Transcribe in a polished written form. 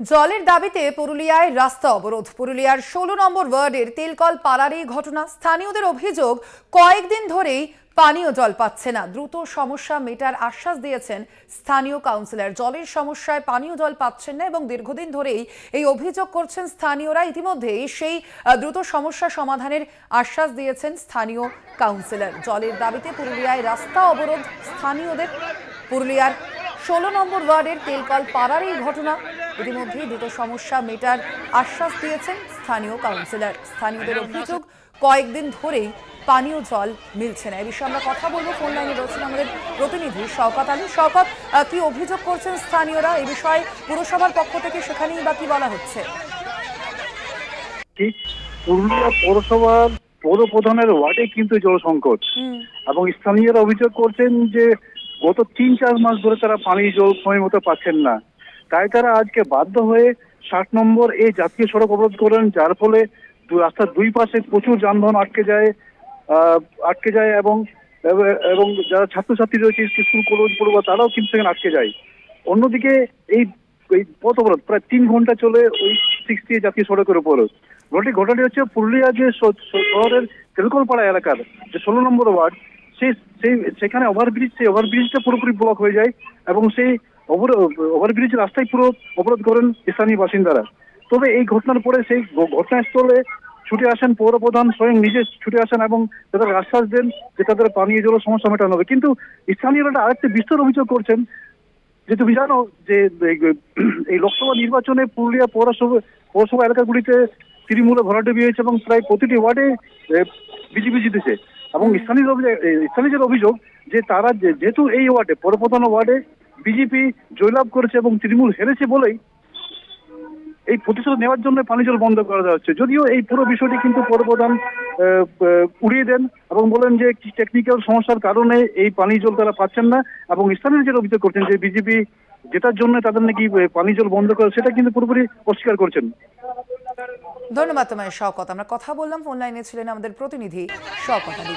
জলের দাবিতে পুরুলিয়ায় রাস্তা অবরোধ। পুরুলিয়ার ১৬ নম্বর ওয়ার্ডের তেলকল পাড়ার এই ঘটনা। স্থানীয়দের অভিযোগ, কয়েকদিন ধরেই পানীয় জল পাচ্ছে না। দ্রুত সমস্যা মেটার আশ্বাস দিয়েছেন স্থানীয় কাউন্সিলর। জলের সমস্যায় পানীয় জল পাচ্ছেন না এবং দীর্ঘদিন ধরেই এই অভিযোগ করছেন স্থানীয়রা। ইতিমধ্যেই সেই দ্রুত সমস্যা সমাধানের আশ্বাস দিয়েছেন স্থানীয় কাউন্সিলর। জলের দাবিতে পুরুলিয়ায় রাস্তা অবরোধ স্থানীয়দের। পুরুলিয়ার ১৬ নম্বর ওয়ার্ডের তেলকল পাড়ার এই ঘটনা। ইতিমধ্যেই দ্রুত সমস্যা মেটার আশ্বাস দিয়েছেন স্থানীয় কাউন্সিলর। স্থানীয়দের অভিযোগ, কয়েকদিন ধরেই পানীয় জল মিলছে না। এই বিষয়ে আমরা কথা বলবো। ফোন লাইনে রয়েছেন আমাদের প্রতিনিধি শওকত আলী। শওকত, কি অভিযোগ করছেন স্থানীয়রা এই বিষয়ে? পুরসভার পক্ষ থেকে সেখানেই বা কি বলা হচ্ছে? পুরুলিয়া পৌরসভার পৌর প্রধানের ওয়ার্ডে কিন্তু জল সংকট, এবং স্থানীয়রা অভিযোগ করছেন যে গত ৩-৪ মাস ধরে তারা পানীয় জল সময় মতো পাচ্ছেন না। তাই তারা আজকে বাধ্য হয়ে ৬০ নম্বর এই জাতীয় সড়ক অবরোধ করেন, যার ফলে রাস্তার দুই পাশে প্রচুর যানবাহন আটকে যায় এবং যারা ছাত্রছাত্রী রয়েছে স্কুল কলেজ পড়ুয়া তারাও কিন্তু সেখানে আটকে যায়। অন্যদিকে এই পথ অবরোধ প্রায় ৩ ঘন্টা চলে ওই ৬ জাতীয় সড়কের উপর। ঘটনাটি হচ্ছে পুরুলিয়া যে শহরের তেলকলপাড়া এলাকার যে ১৬ নম্বর ওয়ার্ড, সেখানে ওভারব্রিজ, সেই ওভারব্রিজটা পুরোপুরি ব্লক হয়ে যায় এবং সেই ওভারব্রিজের রাস্তায় পুরো অবরোধ করেন স্থানীয় বাসিন্দারা। তবে এই ঘটনার পরে সেই ঘটনাস্থলে ছুটে আসেন পৌরপ্রধান, স্বয়ং নিজে ছুটে আসেন এবং তাদের আশ্বাস দেন যে তাদের পানীয় জল সমস্যা মেটানো হবে। কিন্তু স্থানীয়রা আরেকটা বিস্তর অভিযোগ করছেন যে তুমি জানো যে এই লোকসভা নির্বাচনে পুরুলিয়া পৌরসভা এলাকাগুলিতে তৃণমূলে ভরাডুবি হয়েছে এবং প্রায় প্রতিটি ওয়ার্ডে বিজেপি জিতেছে। এবং স্থানীয়দের অভিযোগ যে তারা যেহেতু এই ওয়ার্ডে পৌরপ্রধান ওয়ার্ডে বিজেপি জয়লাভ করেছে এবং তৃণমূল হেরেছে বলেই এই প্রতিশোধ নেওয়ার জন্য পানি জল বন্ধ করা হচ্ছে। যদিও এই পুরো বিষয়টি কিন্তু পৌরপ্রধান উড়িয়ে দেন এবং বলেন যে টেকনিক্যাল সমস্যার কারণে এই পানি জল তারা পাচ্ছেন না, এবং স্থানীয়রা অভিযোগ করছেন যে বিজেপি যেটার জন্য তাদের নাকি পানি জল বন্ধ করে সেটা কিন্তু পুরোপুরি অস্বীকার করছেন। ধন্যবাদ তোমায় শওকত। আমরা কথা বললাম, ফোন লাইনে ছিলেন আমাদের প্রতিনিধি শওকত আলী।